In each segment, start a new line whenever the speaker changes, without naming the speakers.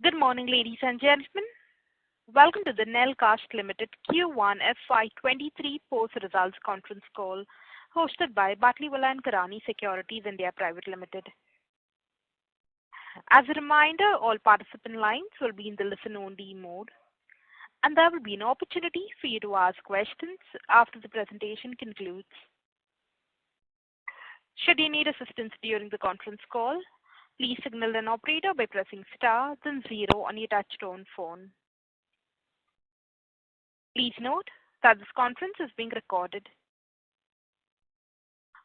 Good morning, ladies and gentlemen. Welcome to the Nelcast Limited Q1 FY23 post-results conference call hosted by Batlivala & Karani Securities India Private Limited. As a reminder, all participant lines will be in the listen-only mode, and there will be an opportunity for you to ask questions after the presentation concludes. Should you need assistance during the conference call, please signal an operator by pressing star then 0 on your touch-tone phone. Please note that this conference is being recorded.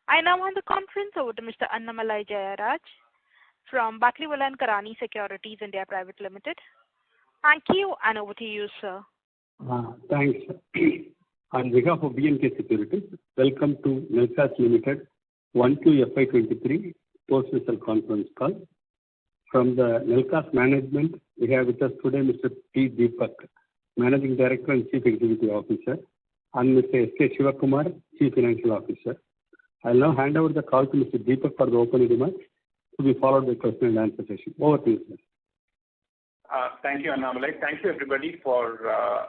I now hand the conference over to Mr. Annamalai Jayaraj from Batlivala & Karani Securities India Private Limited. Thank you, and over to you, sir.
Thanks. On behalf of B&K Securities, welcome to Nelcast Limited 1Q FY23 post-result conference call. From the Nelcast management, we have with us today Mr. P. Deepak, Managing Director and Chief Executive Officer, and Mr. S.K. Shivakumar, Chief Financial Officer. I'll now hand over the call to Mr. Deepak for the opening remarks, to be followed by question and answer session. Over to you, sir.
Thank you, Annamalai. Thank you, everybody, for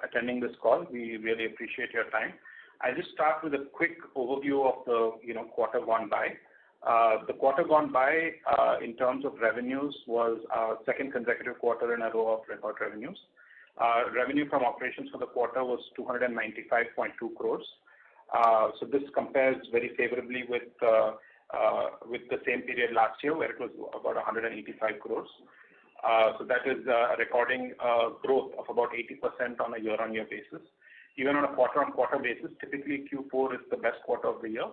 attending this call. We really appreciate your time. I'll just start with a quick overview of the quarter gone by. The quarter gone by, in terms of revenues, was our second consecutive quarter in a row of record revenues. Revenue from operations for the quarter was 295.2 crores. So this compares very favorably with the same period last year, where it was about 185 crores. So that is recording growth of about 80% on a year-on-year basis. Even on a quarter-on-quarter basis, typically Q4 is the best quarter of the year.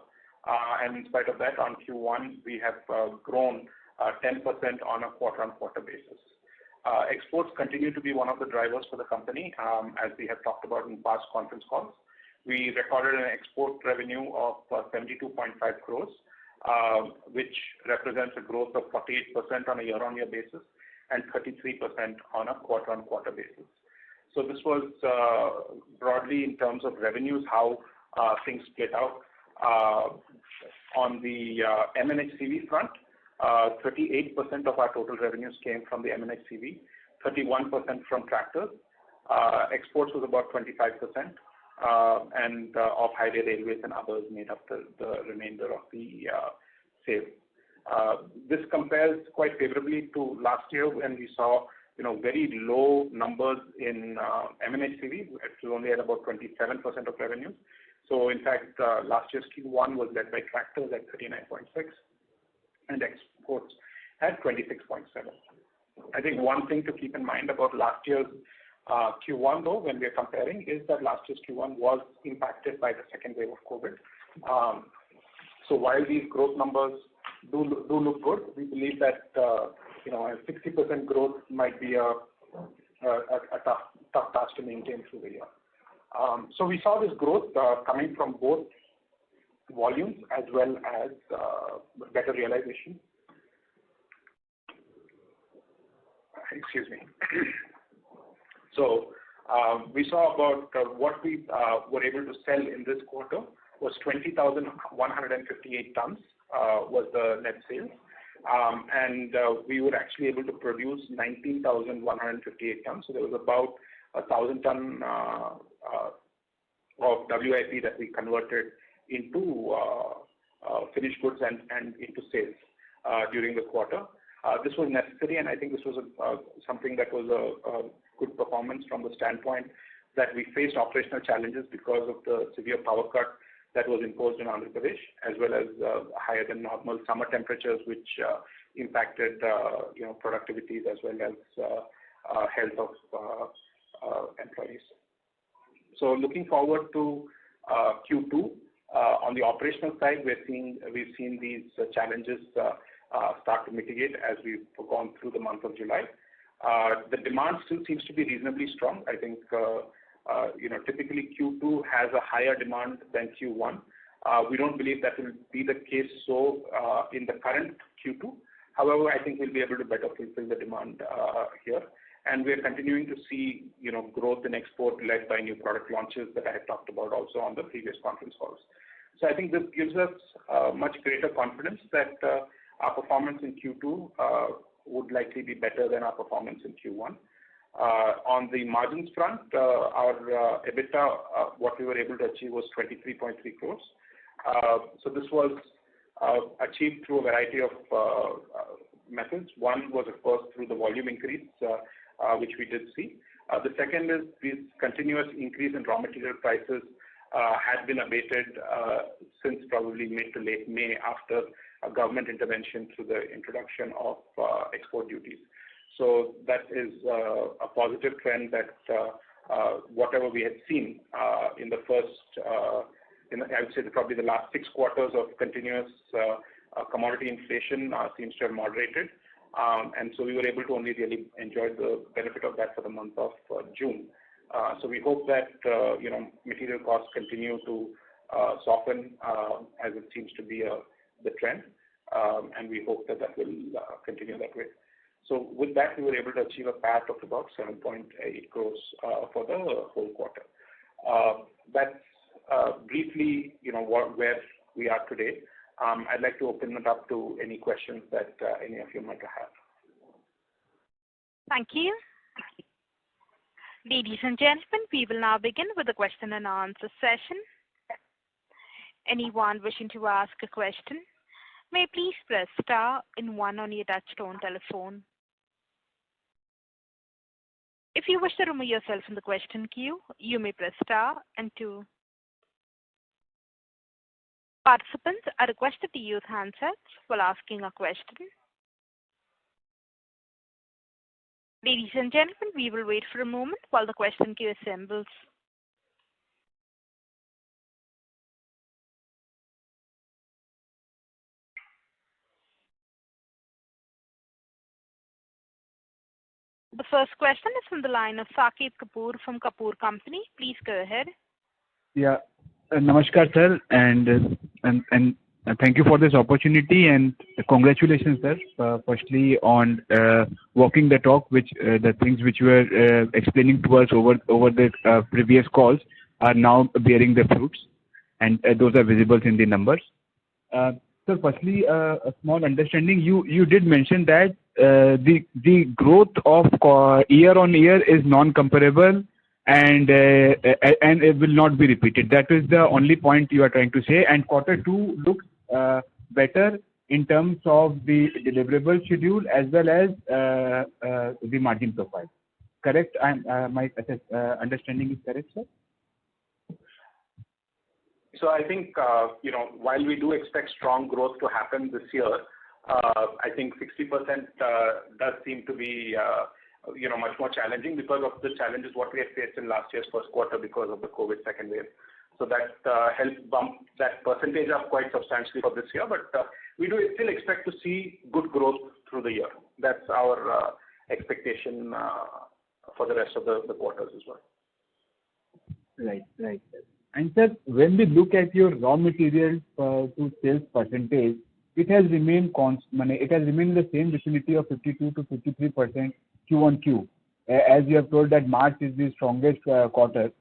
And in spite of that, on Q1, we have grown 10% on a quarter-on-quarter basis. Exports continue to be one of the drivers for the company, as we have talked about in past conference calls. We recorded an export revenue of 72.5 crores, which represents a growth of 48% on a year-on-year basis and 33% on a quarter-on-quarter basis. So this was broadly in terms of revenues, how things split out. On the M&HCV front, 38% of our total revenues came from the M&HCV, 31% from tractors. Exports was about 25%, and off-highway railways and others made up the remainder of the sales. This compares quite favorably to last year when we saw very low numbers in M&HCV. It was only at about 27% of revenues. So in fact, last year's Q1 was led by tractors at 39.6 and exports at 26.7. I think one thing to keep in mind about last year's Q1, though, when we are comparing, is that last year's Q1 was impacted by the second wave of COVID. So while these growth numbers do look good, we believe that a 60% growth might be a tough task to maintain through the year. So we saw this growth coming from both volumes as well as better realization. Excuse me. So we saw about what we were able to sell in this quarter was 20,158 tons was the net sales. And we were actually able to produce 19,158 tons. So there was about 1,000 ton of WIP that we converted into finished goods and into sales during the quarter. This was necessary, and I think this was something that was a good performance from the standpoint that we faced operational challenges because of the severe power cut that was imposed in Andhra Pradesh, as well as higher than normal summer temperatures, which impacted productivities as well as health of employees. So looking forward to Q2, on the operational side, we've seen these challenges start to mitigate as we've gone through the month of July. The demand still seems to be reasonably strong. I think typically Q2 has a higher demand than Q1. We don't believe that will be the case in the current Q2. However, I think we'll be able to better fulfill the demand here. And we are continuing to see growth in export led by new product launches that I had talked about also on the previous conference calls. So I think this gives us much greater confidence that our performance in Q2 would likely be better than our performance in Q1. On the margins front, our EBITDA, what we were able to achieve was 23.3 crores. So this was achieved through a variety of methods. One was, of course, through the volume increase, which we did see. The second is this continuous increase in raw material prices had been abated since probably mid to late May after a government intervention through the introduction of export duties. So that is a positive trend that whatever we had seen in the first, I would say probably the last 6 quarters of continuous commodity inflation seems to have moderated. And so we were able to only really enjoy the benefit of that for the month of June. So we hope that material costs continue to soften as it seems to be the trend, and we hope that that will continue that way. So with that, we were able to achieve a PAT of about 7.8 crores for the whole quarter. That's briefly, where we are today. I'd like to open it up to any questions that any of you might have.
Thank you. Ladies and gentlemen, we will now begin with the question and answer session. Anyone wishing to ask a question may please press star and 1 on your touchtone telephone. If you wish to remove yourself from the question queue, you may press star and 2. Participants are requested to use handsets while asking a question. Ladies and gentlemen, we will wait for a moment while the question queue assembles. The first question is from the line of Saket Kapoor from Kapoor Company. Please go ahead.
Yeah, namaskar, sir, and thank you for this opportunity, and congratulations, sir. Firstly, on walking the talk, which the things which you were explaining to us over the previous calls are now bearing the fruits, and those are visible in the numbers. So, firstly, a small understanding. You did mention that the growth of year on year is non-comparable, and it will not be repeated. That is the only point you are trying to say. And Q2 looks better in terms of the deliverable schedule as well as the margin profile. Correct? My understanding is correct, sir?
So I think, while we do expect strong growth to happen this year, I think 60% does seem to be, much more challenging because of the challenges what we had faced in last year's first quarter because of the COVID second wave. So that helped bump that percentage up quite substantially for this year. But we do still expect to see good growth through the year. That's our expectation for the rest of the quarters as well.
Right. And sir, when we look at your raw materials to sales percentage, it has remained constant. It has remained in the same vicinity of 52 to 53% Q1Q. As you have told that March is the strongest quarter.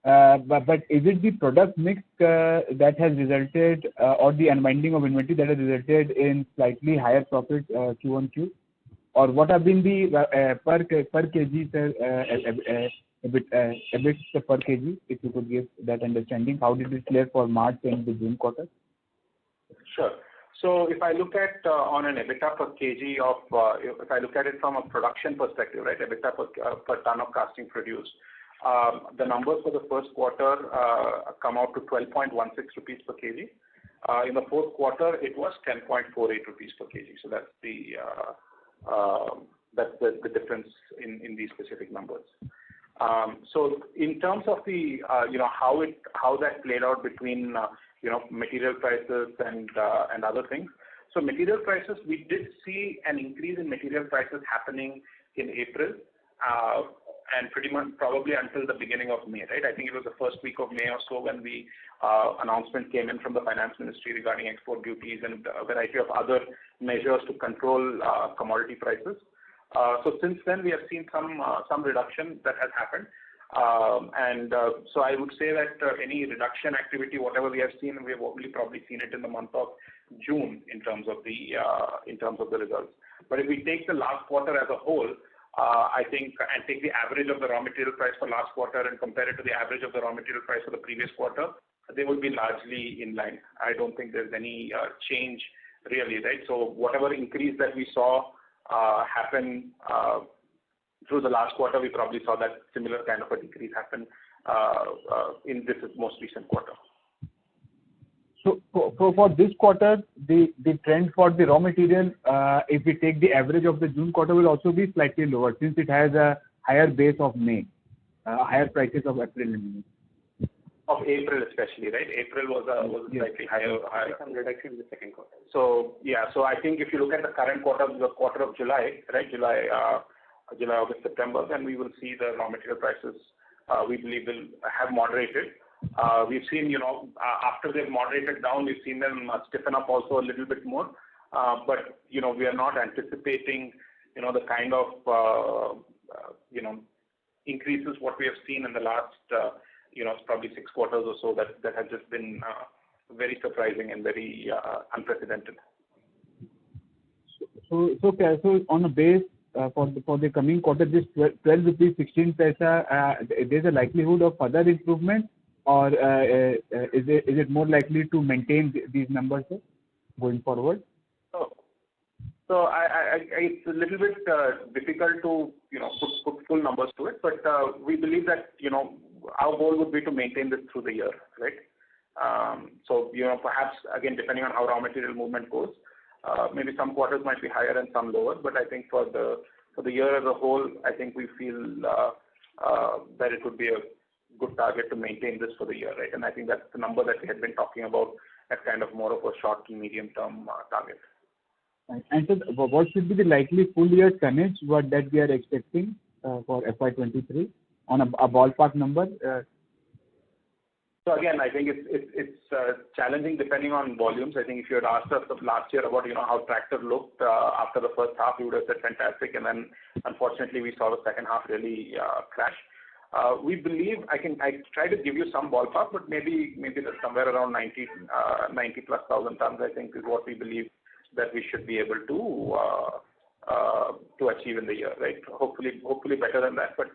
But is it the product mix that has resulted, or the unwinding of inventory that has resulted in slightly higher profit Q1Q? Or what have been the per kg, sir, EBIT per kg, if you could give that understanding? How did it play for March and the June quarter?
Sure. So if I look at on an EBITDA per kg of, if I look at it from a production perspective, right, EBITDA per ton of casting produced, the numbers for the first quarter come out to 12.16 rupees per kg. In the fourth quarter, it was 10.48 rupees per kg. So that's the difference in these specific numbers. So in terms of the how that played out between material prices and other things. So material prices, we did see an increase in material prices happening in April, and pretty much probably until the beginning of May, right? I think it was the first week of May or so when the announcement came in from the Finance Ministry regarding export duties and a variety of other measures to control commodity prices. So since then, we have seen some reduction that has happened. So I would say that any reduction activity, whatever we have seen, we have only probably seen it in the month of June in terms of the results. But if we take the last quarter as a whole, I think, and take the average of the raw material price for last quarter and compare it to the average of the raw material price for the previous quarter, they will be largely in line. I don't think there's any change really, right? So whatever increase that we saw happen through the last quarter, we probably saw that similar kind of a decrease happen in this most recent quarter.
So for this quarter, the trend for the raw material, if we take the average of the June quarter, will also be slightly lower since it has a higher base of May, higher prices of April and May.
Of April especially, right? April was slightly higher.
Some reduction in the second quarter.
So yeah, so I think if you look at the current quarter, the quarter of July, right? July, August, September, then we will see the raw material prices. We believe will have moderated. We've seen, after they've moderated down, we've seen them stiffen up also a little bit more. But we are not anticipating, the kind of increases what we have seen in the last, probably 6 quarters or so that have just been very surprising and very unprecedented. So
on the base for the coming quarter, this 12 rupees 16 paisa, there's a likelihood of further improvement, or is it more likely to maintain these numbers going forward?
So it's a little bit difficult to put full numbers to it, but we believe that our goal would be to maintain this through the year, right? So perhaps again depending on how raw material movement goes, maybe some quarters might be higher and some lower, but I think for the year as a whole, I think we feel that it would be a good target to maintain this for the year, right? And I think that's the number that we had been talking about as kind of more of a short to medium term target.
And so what should be the likely full year tonnage that we are expecting for FY23 on a ballpark number?
So again, I think it's challenging depending on volumes. I think if you had asked us last year about how tractor looked after the first half, we would have said fantastic, and then unfortunately we saw the second half really crash. We believe I try to give you some ballpark, but maybe that's somewhere around 90 plus thousand tons. I think is what we believe that we should be able to achieve in the year, right? Hopefully better than that, but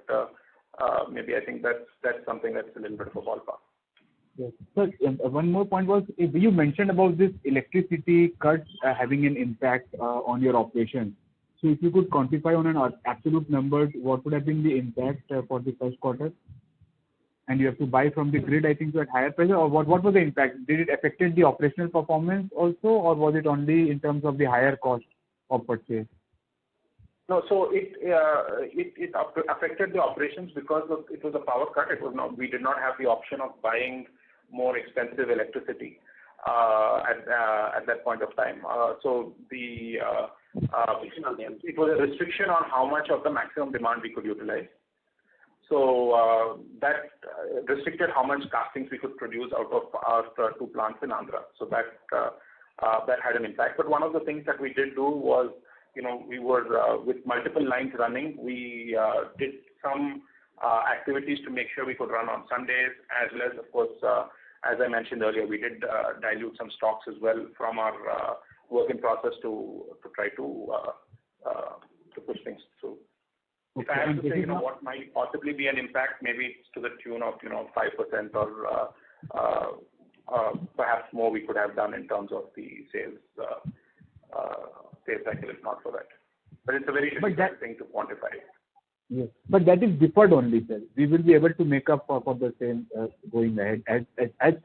maybe I think that's something that's a little bit of a ballpark.
Yes. So one more point was you mentioned about this electricity cuts having an impact on your operation. So if you could quantify on an absolute numbers, what would have been the impact for the first quarter? And you have to buy from the grid, I think, at higher pressure, or what was the impact? Did it affected the operational performance also, or was it only in terms of the higher cost of purchase?
No, so it affected the operations because it was a power cut. We did not have the option of buying more expensive electricity at that point of time. So it was a restriction on how much of the maximum demand we could utilize. So that restricted how much castings we could produce out of our 2 plants in Andhra. So that had an impact. But one of the things that we did do was, we were with multiple lines running. We did some activities to make sure we could run on Sundays, as well as, of course, as I mentioned earlier, we did dilute some stocks as well from our work in process to try to push things through. Okay. If I have to say, what might possibly be an impact, maybe it's to the tune of 5% or perhaps more we could have done in terms of the sales cycle if not for that. But it's a very difficult thing to quantify.
Yes, but that is deferred only, sir. We will be able to make up for the same going ahead. And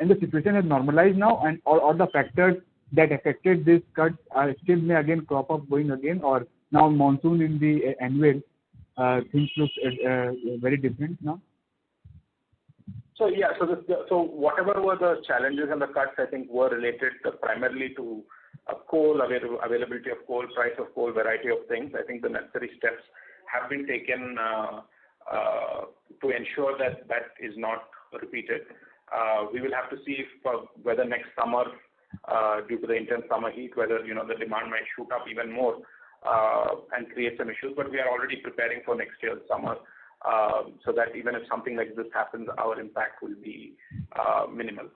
the situation has normalized now, and all the factors that affected this cut still may again crop up going again, or now monsoon in the annual things look very different now.
So yeah, so whatever were the challenges and the cuts, I think were related primarily to coal availability of coal, price of coal, variety of things. I think the necessary steps have been taken to ensure that is not repeated. We will have to see whether next summer, due to the intense summer heat, whether the demand might shoot up even more and create some issues. But we are already preparing for next year's summer, so that even if something like this happens, our impact will be minimal.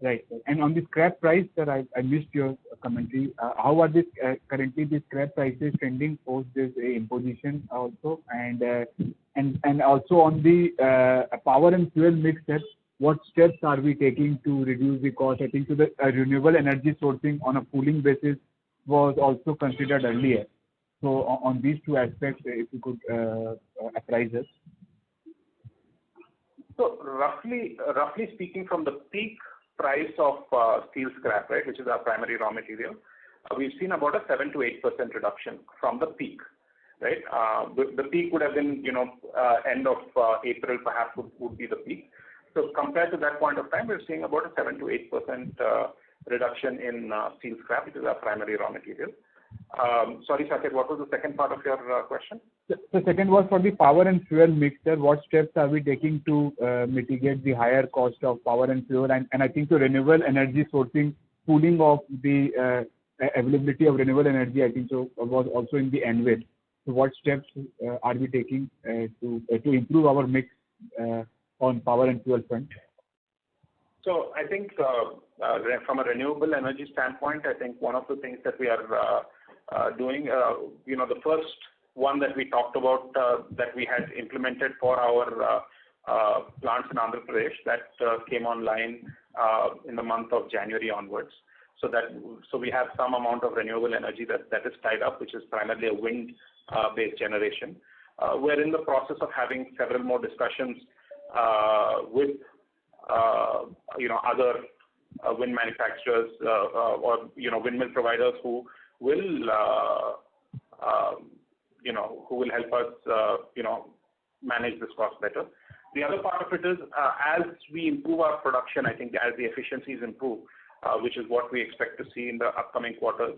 Right. And on the scrap price, sir, I missed your commentary. How are currently the scrap prices trending post this imposition also? And also on the power and fuel mix, sir, what steps are we taking to reduce the cost? I think the renewable energy sourcing on a pooling basis was also considered earlier. So on these two aspects, if you could apprise us.
So roughly speaking, from the peak price of steel scrap, right, which is our primary raw material, we've seen about a 7 to 8% reduction from the peak, right? The peak would have been, end of April perhaps would be the peak. So compared to that point of time, we're seeing about a 7 to 8% reduction in steel scrap, which is our primary raw material. Sorry, Saket, what was the second part of your question?
The second was for the power and fuel mixture. What steps are we taking to mitigate the higher cost of power and fuel? And I think the renewable energy sourcing, pooling of the availability of renewable energy, I think so was also in the anvil. So what steps are we taking to improve our mix on power and fuel front?
So I think from a renewable energy standpoint, I think one of the things that we are doing, the first one that we talked about that we had implemented for our plants in Andhra Pradesh, that came online in the month of January onwards. So we have some amount of renewable energy that is tied up, which is primarily a wind-based generation. We're in the process of having several more discussions with other wind manufacturers or windmill providers who will help us manage this cost better. The other part of it is as we improve our production, I think as the efficiencies improve, which is what we expect to see in the upcoming quarters,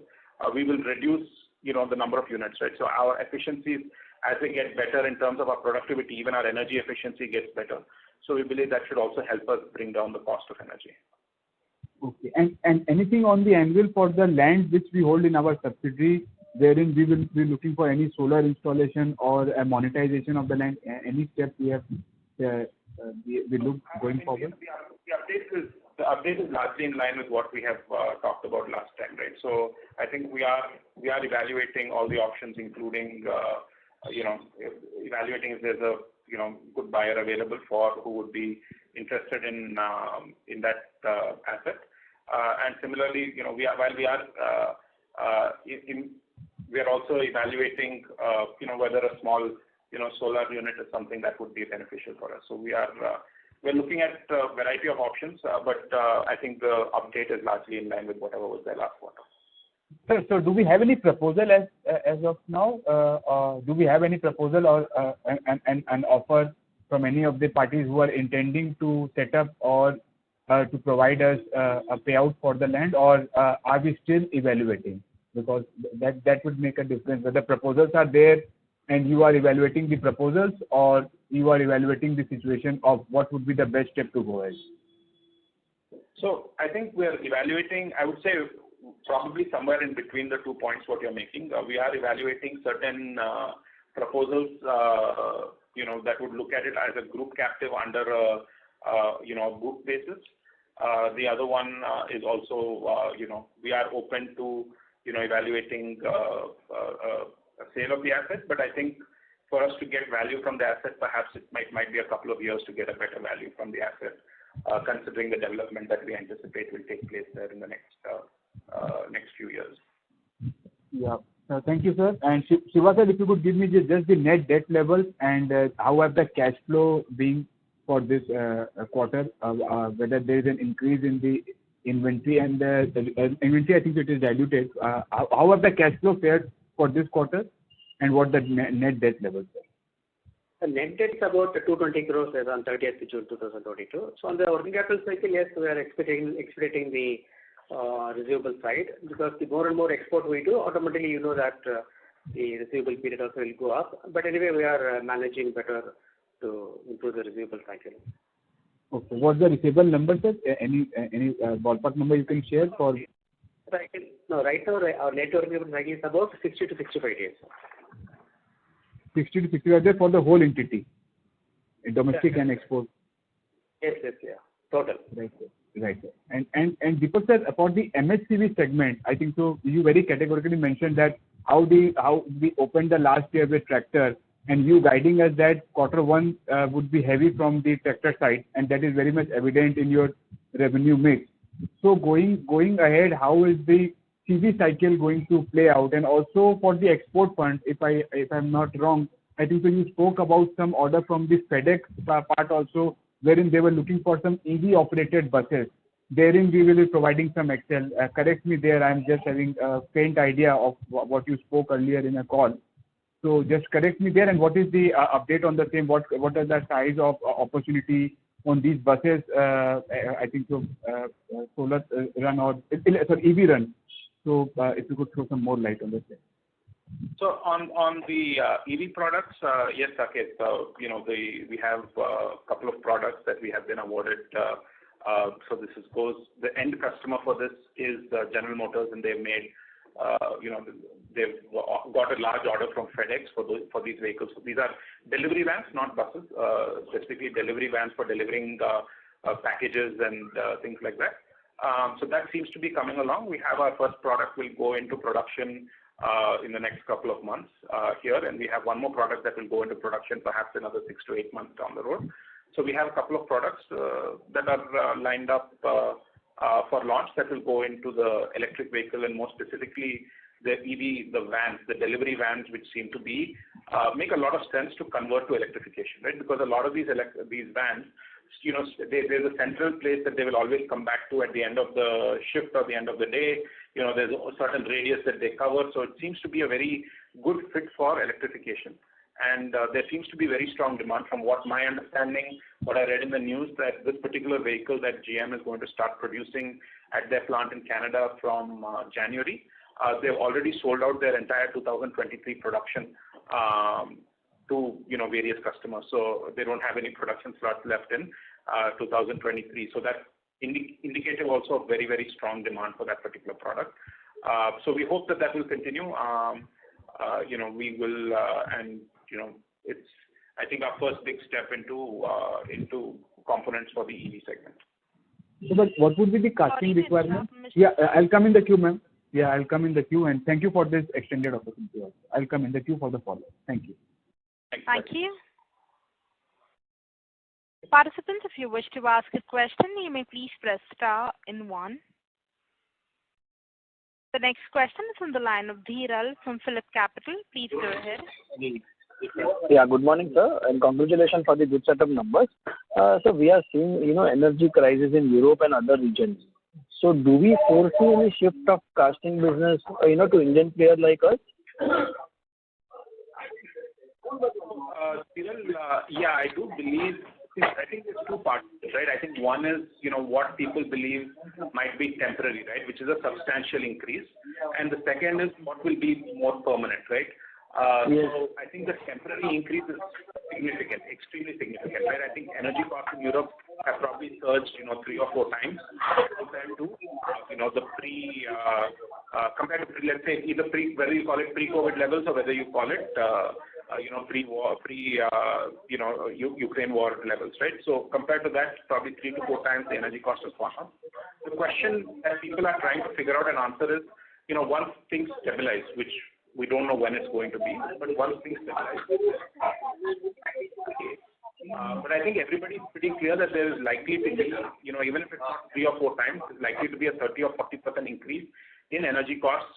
we will reduce the number of units, right? So our efficiencies, as they get better in terms of our productivity, even our energy efficiency gets better. So we believe that should also help us bring down the cost of energy.
Okay. And anything on the anvil for the land which we hold in our subsidiary, wherein we will be looking for any solar installation or a monetization of the land? Any steps we have we look going forward?
The update is largely in line with what we have talked about last time, right? So I think we are evaluating all the options, including evaluating if there's a good buyer available who would be interested in that asset. And similarly, we are also evaluating whether a small solar unit is something that would be beneficial for us. So we're looking at a variety of options, but I think the update is largely in line with whatever was there last quarter.
Sir, so do we have any proposal as of now? Do we have any proposal or an offer from any of the parties who are intending to set up or to provide us a payout for the land, or are we still evaluating? Because that would make a difference. Whether proposals are there and you are evaluating the proposals, or you are evaluating the situation of what would be the best step to go ahead.
So I think we're evaluating, I would say, probably somewhere in between the 2 points what you're making. We are evaluating certain proposals, that would look at it as a group captive under a group basis. The other one is also, we are open to, evaluating a sale of the asset. But I think for us to get value from the asset, perhaps it might be a couple of years to get a better value from the asset, considering the development that we anticipate will take place there in the next few years.
Yeah. Thank you, sir. And Shiva sir, if you could give me just the net debt levels and how have the cash flow been for this quarter, whether there is an increase in the inventory and the inventory, I think it is diluted. How have the cash flow fared for this quarter, and what the net debt levels are?
The net debt is about 220 crores as on 30th June 2022. So on the working capital cycle, yes, we are expecting the receivable side, because the more and more export we do, automatically that the receivable period also will go up. But anyway, we are managing better to improve the receivable cycle.
Okay. What's the receivable number, sir? Any ballpark number you can share for?
Right now our net receivable cycle is about 60 to 65 days.
60 to 65 days for the whole entity, domestic and export.
Yes, yeah, total.
Right, sir. Right. And Deepak sir, for the MHCV segment, I think so you very categorically mentioned that how we opened the last year with tractor, and you guiding us that quarter one would be heavy from the tractor side, and that is very much evident in your revenue mix. So going ahead, how is the CV cycle going to play out? And also for the export front, if I'm not wrong, I think so you spoke about some order from the FedEx part also, wherein they were looking for some EV operated buses. Therein we will be providing some Excel. Correct me there. I'm just having a faint idea of what you spoke earlier in a call. So just correct me there. And what is the update on the same? What is the size of opportunity on these buses? I think so. Solar run or EV run. So if you could throw some more light on this.
So on the EV products, yes, Saket. We have a couple of products that we have been awarded. So the end customer for this is General Motors, and they've made, they've got a large order from FedEx for these vehicles. So these are delivery vans, not buses. Specifically delivery vans for delivering packages and things like that. So that seems to be coming along. We have our first product will go into production in the next couple of months here, and we have one more product that will go into production perhaps another 6 to 8 months down the road. So we have a couple of products that are lined up for launch that will go into the electric vehicle, and more specifically the EV, the vans, the delivery vans, which seem to be make a lot of sense to convert to electrification, right? Because a lot of these vans, there's a central place that they will always come back to at the end of the shift or the end of the day. There's a certain radius that they cover. So it seems to be a very good fit for electrification. And there seems to be very strong demand from what my understanding, what I read in the news, that this particular vehicle that GM is going to start producing at their plant in Canada from January. They've already sold out their entire 2023 production to various customers. So they don't have any production slots left in 2023. So that's indicative also of very, very strong demand for that particular product. So we hope that will continue. We will, it's, I think, our first big step into components for the EV segment.
So, but what would be the casting requirement? Yeah, I'll come in the queue, ma'am. Yeah, I'll come in the queue, and thank you for this extended opportunity also. I'll come in the queue for the follow-up. Thank you.
Thank you. Participants, if you wish to ask a question, you may please press star in 1. The next question is on the line of Dhiral from Phillip Capital. Please go ahead.
Yeah, good morning, sir, and congratulations for the good set of numbers. So we are seeing, energy crisis in Europe and other regions. So do we foresee any shift of casting business, to Indian players like us?
Yeah, I do believe. I think there's two parts, right? I think one is, what people believe might be temporary, right, which is a substantial increase, and the second is what will be more permanent, right?
Yes.
So I think the temporary increase is significant, extremely significant, right? I think energy costs in Europe have probably surged, 3 or 4 times compared to, the compared to, let's say, whether you call it pre-COVID levels or whether you call it, pre-war, Ukraine war levels, right? So compared to that, probably 3 to 4 times the energy cost has gone up. The question that people are trying to figure out and answer is, once things stabilize, which we don't know when it's going to be, but once things stabilize, but I think everybody's pretty clear that there is likely to be, even if it's not 3 or 4 times, it's likely to be a 30 or 40% increase in energy costs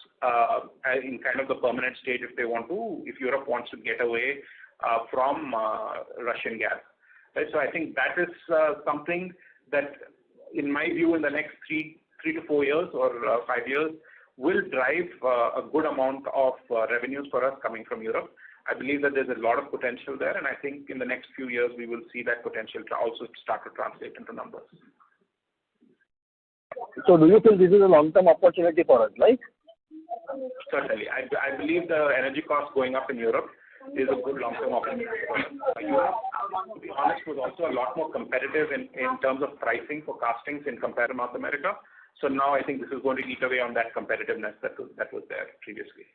in kind of the permanent stage if Europe wants to get away from Russian gas. Right? So I think that is something that, in my view, in the next 3 to 4 years or 5 years, will drive a good amount of revenues for us coming from Europe. I believe that there's a lot of potential there, and I think in the next few years we will see that potential to also start to translate into numbers.
So do you feel this is a long-term opportunity for us, right?
Certainly. I believe the energy costs going up in Europe is a good long-term opportunity for us. Europe, to be honest, was also a lot more competitive in terms of pricing for castings in compared to North America. So now I think this is going to eat away on that competitiveness that was there previously.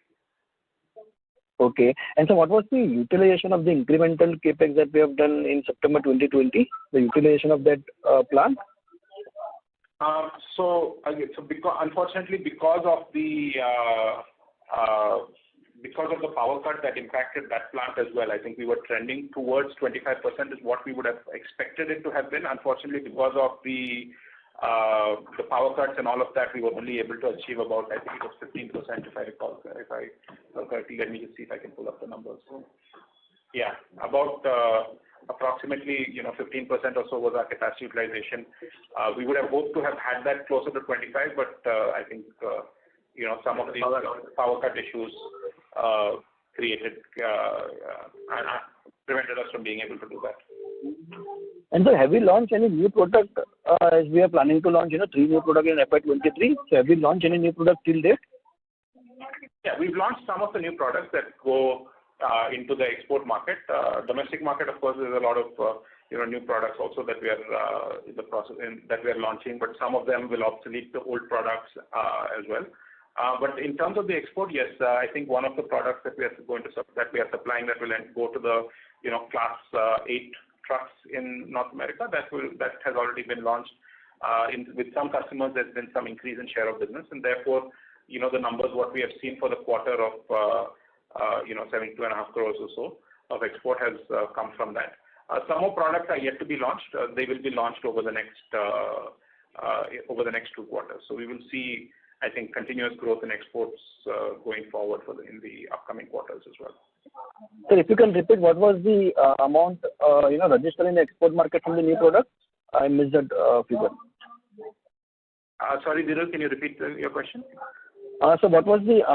Okay. And so what was the utilization of the incremental capex that we have done in September 2020, the utilization of that plant?
Unfortunately, because of the power cut that impacted that plant as well, I think we were trending towards 25% is what we would have expected it to have been. Unfortunately, because of the power cuts and all of that, we were only able to achieve about, I think it was 15%, if I recall. If I correctly, let me just see if I can pull up the numbers. Yeah, about approximately 15% or so was our capacity utilization. We would have hoped to have had that closer to 25, but I think some of the power cut issues prevented us from being able to do that.
And so have we launched any new product as we are planning to launch 3 new products in FY23? So have we launched any new product till date?
Yeah, we've launched some of the new products that go into the export market. Domestic market, of course, there's a lot of new products also that we are in the process that we are launching, but some of them will obsolete the old products as well. But in terms of the export, yes, I think one of the products that we are supplying that will go to the class 8 trucks in North America that has already been launched. With some customers, there's been some increase in share of business, and therefore the numbers what we have seen for the quarter of 72.5 crores or so of export has come from that. Some more products are yet to be launched. They will be launched over the next 2 quarters. So we will see, I think, continuous growth in exports going forward in the upcoming quarters as well.
Sir, if you can repeat, what was the amount registered in the export market from the new product? I missed that figure.
Sorry, Viral, can you repeat your question?
So what was the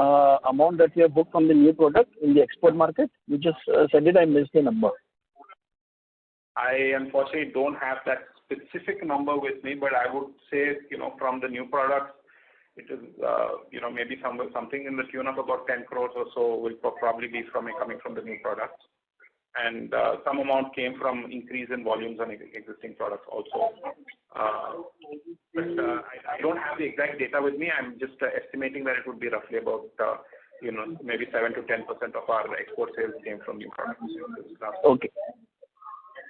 amount that you have booked from the new product in the export market? You just said it, I missed the number.
I unfortunately don't have that specific number with me, but I would say, from the new products, it is, maybe something in the tune of about 10 crores or so will probably be coming from the new products. And some amount came from increase in volumes on existing products also. But I don't have the exact data with me. I'm just estimating that it would be roughly about, maybe 7 to 10% of our export sales came from new products.
Okay.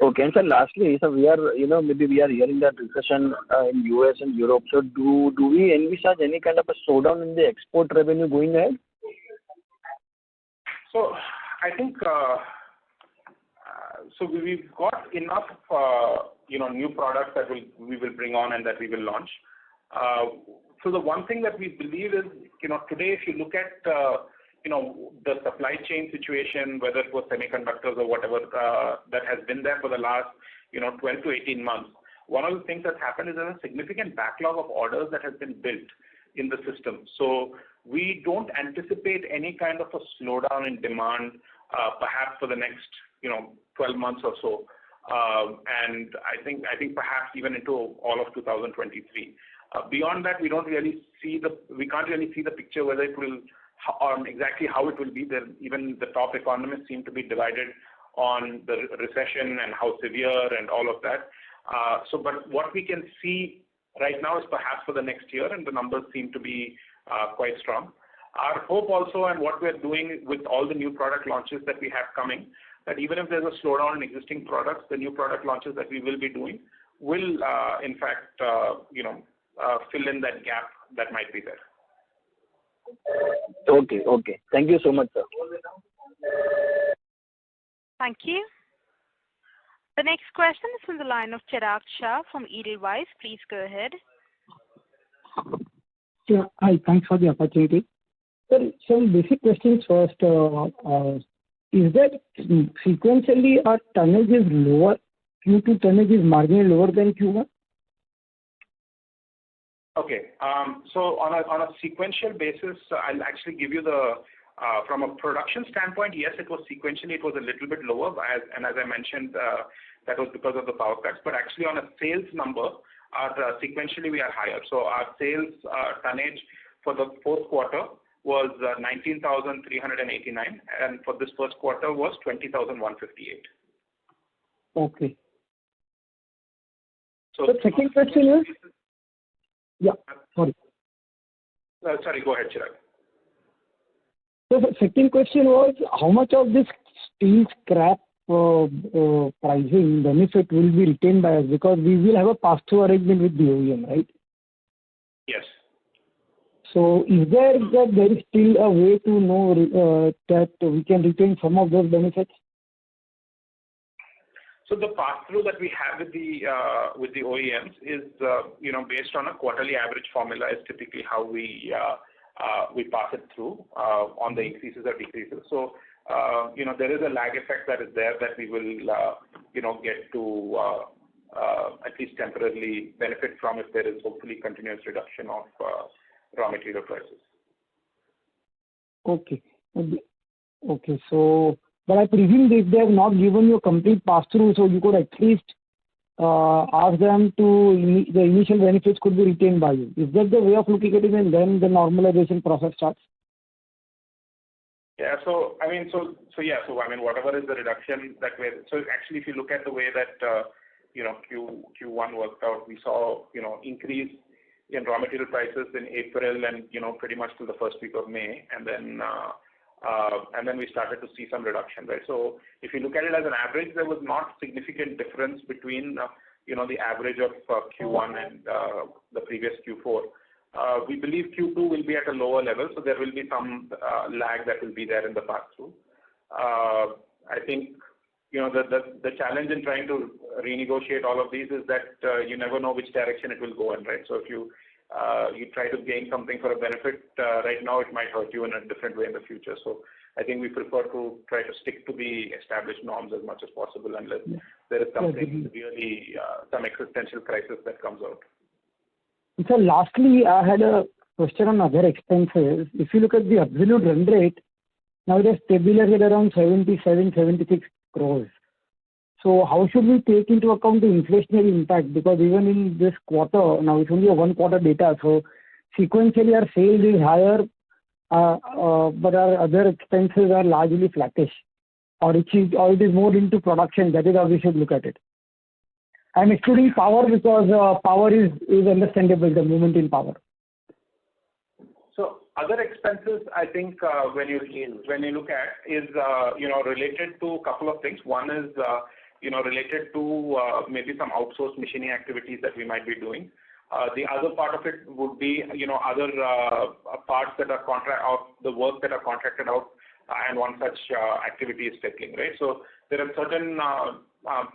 Okay, and sir, lastly, so we are, maybe we are hearing that recession in US and Europe. So do we envisage any kind of a slowdown in the export revenue going ahead?
So I think, so we've got enough, new products that we will bring on and that we will launch. So the one thing that we believe is, today if you look at, the supply chain situation, whether it was semiconductors or whatever, that has been there for the last, 12 to 18 months. One of the things that's happened is there's a significant backlog of orders that has been built in the system. So we don't anticipate any kind of a slowdown in demand, perhaps for the next, 12 months or so. And I think perhaps even into all of 2023. Beyond that, we can't really see the picture whether it will, exactly how it will be. Even the top economists seem to be divided on the recession and how severe and all of that. But what we can see right now is perhaps for the next year, and the numbers seem to be quite strong. Our hope also, and what we're doing with all the new product launches that we have coming, that even if there's a slowdown in existing products, the new product launches that we will be doing will, in fact, fill in that gap that might be there.
Okay. Thank you so much, sir.
Thank you. The next question is from the line of Chirag Shah from Edelweiss. Please go ahead.
Yeah, hi. Thanks for the opportunity. Sir, some basic questions first. Is that sequentially our tonnage is lower? Q2 tonnage is marginally lower than Q1?
Okay. So on a sequential basis, I'll actually give you from a production standpoint, yes, it was sequentially, it was a little bit lower, and as I mentioned, that was because of the power cuts. But actually on a sales number, sequentially we are higher. So our sales tonnage for the fourth quarter was 19,389, and for this first quarter was 20,158.
Okay.
So
the second question is, sorry,
go ahead, Chirag.
So the second question was, how much of this steel scrap pricing benefit will be retained by us, because we will have a pass-through arrangement with the OEM, right?
Yes.
So is there is still a way to know that we can retain some of those benefits?
So the pass-through that we have with the OEMs is, based on a quarterly average formula is typically how we pass it through on the increases or decreases. So, there is a lag effect that is there that we will, get to at least temporarily benefit from if there is hopefully continuous reduction of raw material prices.
Okay. Okay. So, but I presume if they have not given you a complete pass-through, so you could at least ask them to, the initial benefits could be retained by you. Is that the way of looking at it, and then the normalization process starts?
Yeah. So whatever is the reduction that actually if you look at the way that Q1 worked out, we saw increase in raw material prices in April and pretty much till the first week of May, and then we started to see some reduction, right? So if you look at it as an average, there was not significant difference between the average of Q1 and the previous Q4. We believe Q2 will be at a lower level, so there will be some lag that will be there in the pass-through. I think the challenge in trying to renegotiate all of these is that you never know which direction it will go in, right? So if you try to gain something for a benefit right now, it might hurt you in a different way in the future. So I think we prefer to try to stick to the established norms as much as possible unless there is something really, some existential crisis that comes out.
So lastly, I had a question on other expenses. If you look at the absolute run rate, now it is stabilized at around 76 crores. So how should we take into account the inflationary impact? Because even in this quarter, now it's only a 1 quarter data, so sequentially our sales is higher, but our other expenses are largely flattish, or it is more into production. That is how we should look at it. I'm excluding power because power is understandable, the movement in power.
So other expenses, I think when you look at is related to a couple of things. One is related to maybe some outsourced machining activities that we might be doing. The other part of it would be other parts that are of the work that are contracted out, and one such activity is settling, right? So there are certain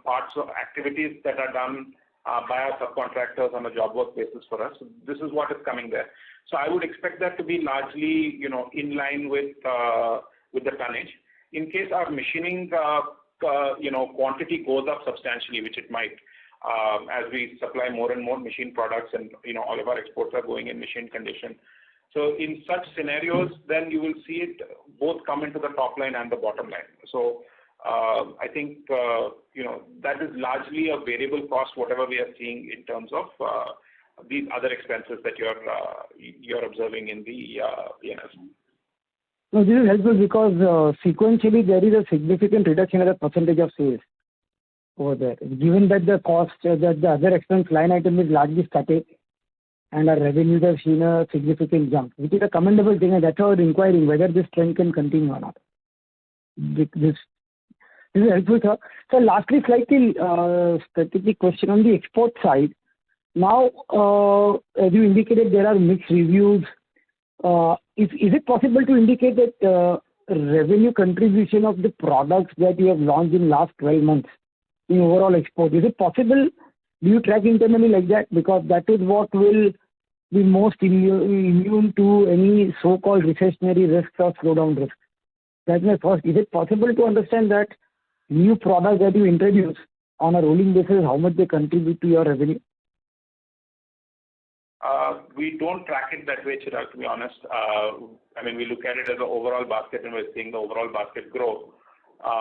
parts of activities that are done by our subcontractors on a job work basis for us. So this is what is coming there. So I would expect that to be largely in line with the tonnage. In case our machining quantity goes up substantially, which it might, as we supply more and more machine products, and all of our exports are going in machine condition. So in such scenarios, then you will see it both come into the top line and the bottom line. So I think that is largely a variable cost, whatever we are seeing in terms of these other expenses that you're observing in the P&L.
No, this is helpful because sequentially there is a significant reduction as a percentage of sales over there. Given that the cost, that the other expense line item is largely static, and our revenues have seen a significant jump, which is a commendable thing, and that's why I was inquiring whether this trend can continue or not. This is helpful, sir. So lastly, slightly strategic question on the export side. Now, as you indicated, there are mixed reviews. Is it possible to indicate that revenue contribution of the products that you have launched in last 12 months in overall export? Is it possible? Do you track internally like that? Because that is what will be most immune to any so-called recessionary risks or slowdown risks. That's my first. Is it possible to understand that new products that you introduce on a rolling basis, how much they contribute to your revenue?
We don't track it that way, Chirag, to be honest. We look at it as an overall basket, and we're seeing the overall basket grow.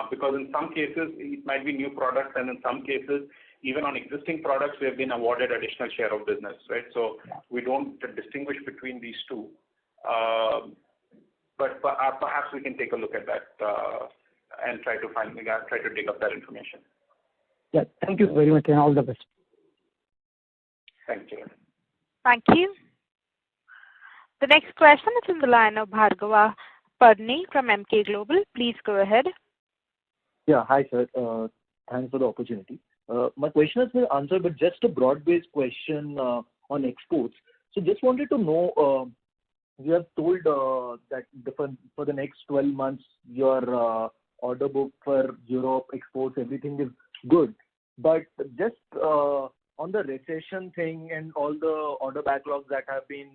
Because in some cases, it might be new products, and in some cases, even on existing products, we have been awarded additional share of business, right? So we don't distinguish between these two. But perhaps we can take a look at that and try to dig up that information.
Yeah, thank you very much, and all the best.
Thank you.
Thank you. The next question is in the line of Bhargava Pradney from Emkay Global. Please go ahead.
Yeah, hi sir. Thanks for the opportunity. My question has been answered, but just a broad-based question on exports. So just wanted to know, you have told that for the next 12 months, your order book for Europe exports, everything is good. But just on the recession thing and all the order backlogs that have been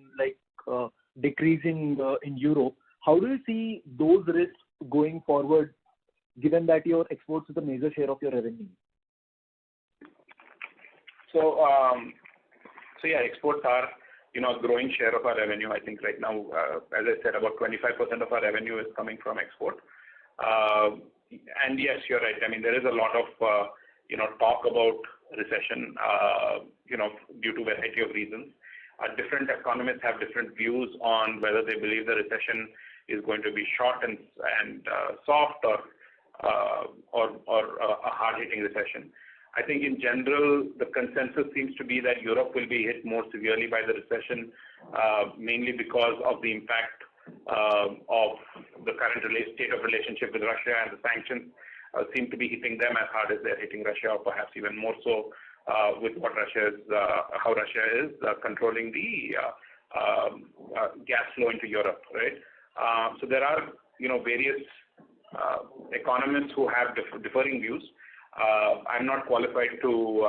decreasing in Europe, how do you see those risks going forward, given that your exports is a major share of your revenue?
So yeah, exports are a growing share of our revenue. I think right now, as I said, about 25% of our revenue is coming from export. And yes, you're right. I mean, there is a lot of talk about recession, due to a variety of reasons. Different economists have different views on whether they believe the recession is going to be short and soft or a hard-hitting recession. I think in general, the consensus seems to be that Europe will be hit more severely by the recession, mainly because of the impact of the current state of relationship with Russia, and the sanctions seem to be hitting them as hard as they're hitting Russia, or perhaps even more so with what how Russia is controlling the gas flow into Europe, right? So there are various economists who have differing views. I'm not qualified to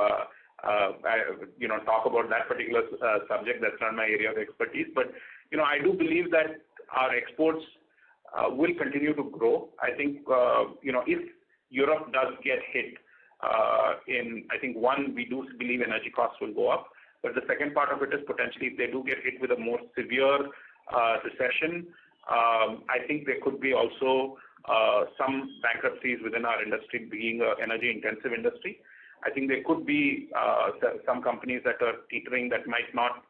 talk about that particular subject. That's not my area of expertise. But I do believe that our exports will continue to grow. I think if Europe does get hit, I think we do believe energy costs will go up. But the second part of it is potentially if they do get hit with a more severe recession, I think there could be also some bankruptcies within our industry, being an energy-intensive industry. I think there could be some companies that are teetering that might not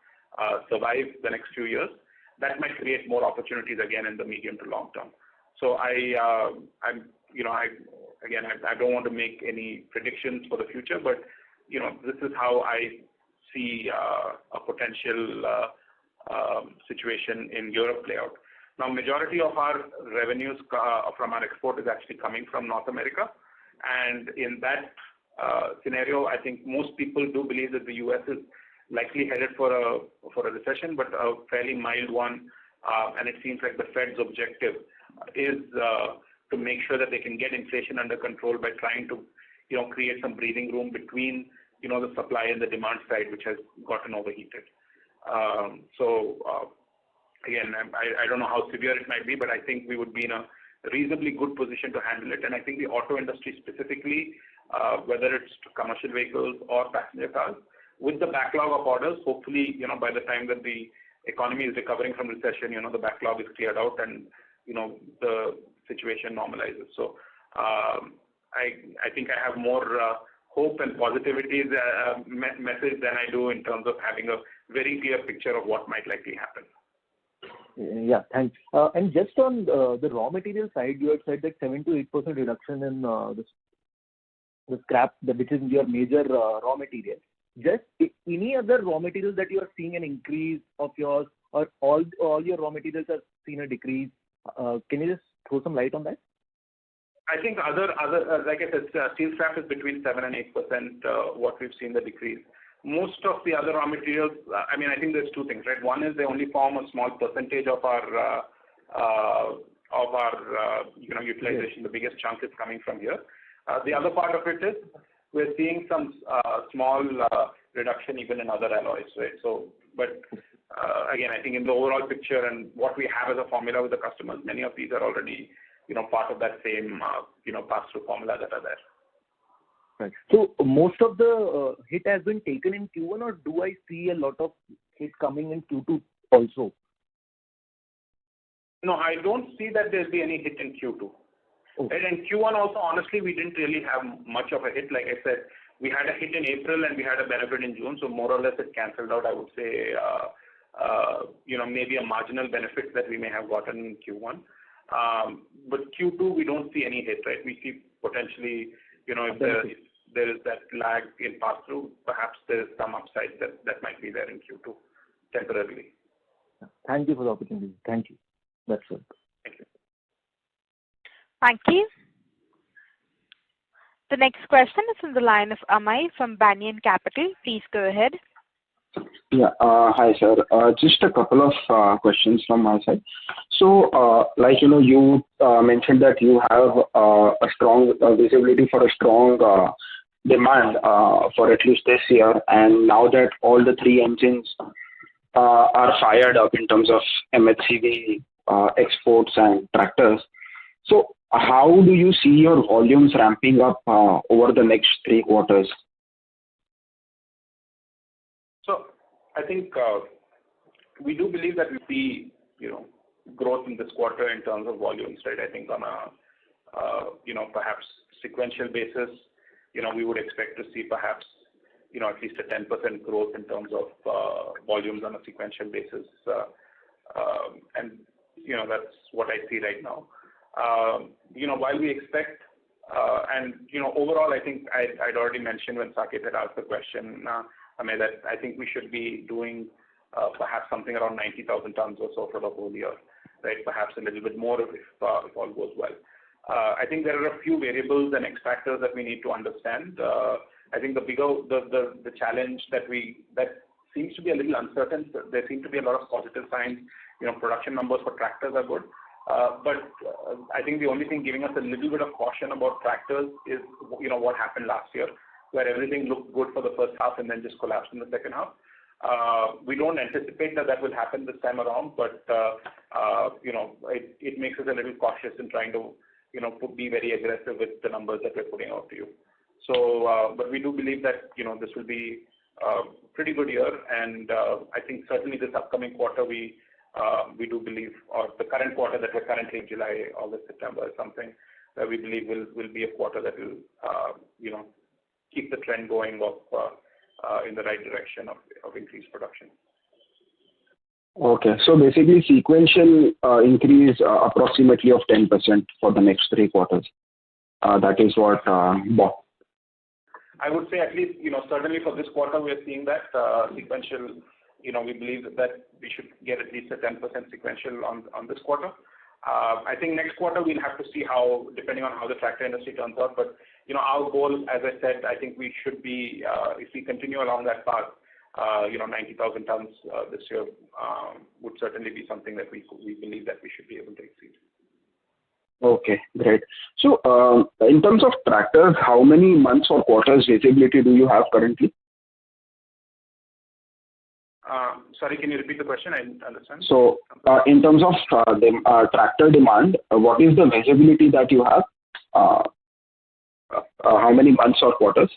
survive the next few years. That might create more opportunities again in the medium to long term. So I don't want to make any predictions for the future, but this is how I see a potential situation in Europe play out. Now, majority of our revenues from our export is actually coming from North America, and in that scenario, I think most people do believe that the U.S. is likely headed for a recession, but a fairly mild one. And it seems like the Fed's objective is to make sure that they can get inflation under control by trying to, create some breathing room between, the supply and the demand side, which has gotten overheated. Again, I don't know how severe it might be, but I think we would be in a reasonably good position to handle it. And I think the auto industry specifically, whether it's commercial vehicles or passenger cars, with the backlog of orders, hopefully, by the time that the economy is recovering from recession, the backlog is cleared out and, the situation normalizes. So I think I have more hope and positivity message than I do in terms of having a very clear picture of what might likely happen.
Yeah, thanks. And just on the raw material side, you had said that 7 to 8% reduction in the scrap, which is your major raw material. Just any other raw materials that you are seeing an increase of yours, or all your raw materials have seen a decrease? Can you just throw some light on that?
I think other like I said, steel scrap is between 7 and 8% what we've seen the decrease. Most of the other raw materials, I think there's two things, right? One is they only form a small percentage of our utilization. The biggest chunk is coming from here. The other part of it is we're seeing some small reduction even in other alloys, right? So, but again, I think in the overall picture and what we have as a formula with the customers, many of these are already, part of that same, pass-through formula that are there.
Right. So most of the hit has been taken in Q1, or do I see a lot of hit coming in Q2 also?
No, I don't see that there'll be any hit in Q2.
Okay.
And in Q1 also, honestly, we didn't really have much of a hit. Like I said, we had a hit in April and we had a benefit in June. So more or less it cancelled out, I would say, maybe a marginal benefit that we may have gotten in Q1. But Q2, we don't see any hit, right? We see potentially, if there is that lag in pass-through, perhaps there is some upside that might be there in Q2 temporarily.
Thank you for the opportunity. Thank you. That's it.
Thank you.
Thank you. The next question is from the line of Amay from Banyan Capital. Please go ahead.
Yeah. Hi, sir. Just a couple of questions from my side. So, you mentioned that you have a strong visibility for a strong demand for at least this year, and now that all the three engines are fired up in terms of MHCV, exports, and tractors. So, how do you see your volumes ramping up over the next 3 quarters?
So I think we do believe that we see, growth in this quarter in terms of volumes, right? I think on a, perhaps sequential basis, we would expect to see perhaps, at least a 10% growth in terms of volumes on a sequential basis. And, that's what I see right now. While we expect, overall, I think I'd already mentioned when Saket had asked the question, that I think we should be doing perhaps something around 90,000 tons or so for the whole year, right? Perhaps a little bit more if all goes well. I think there are a few variables and X factors that we need to understand. I think the challenge that seems to be a little uncertain. There seem to be a lot of positive signs. Production numbers for tractors are good. But I think the only thing giving us a little bit of caution about tractors is, what happened last year, where everything looked good for the first half and then just collapsed in the second half. We don't anticipate that will happen this time around, but it makes us a little cautious in trying to be very aggressive with the numbers that we're putting out to you. So, but we do believe that this will be a pretty good year, and I think certainly this upcoming quarter we do believe, or the current quarter that we're currently in July, August, September, is something that we believe will be a quarter that will keep the trend going in the right direction of increased production.
Okay. So basically sequential increase approximately of 10% for the next 3 quarters. That is what
I would say at least, certainly for this quarter we are seeing that sequential, we believe that we should get at least a 10% sequential on this quarter. I think next quarter we'll have to see how, depending on how the tractor industry turns out. But our goal, as I said, I think we should be, if we continue along that path, 90,000 tons this year would certainly be something that we believe that we should be able to exceed.
Okay, great. So in terms of tractors, how many months or quarters visibility do you have currently?
Sorry, can you repeat the question? I didn't understand.
So, in terms of the tractor demand, what is the visibility that you have? How many months or quarters?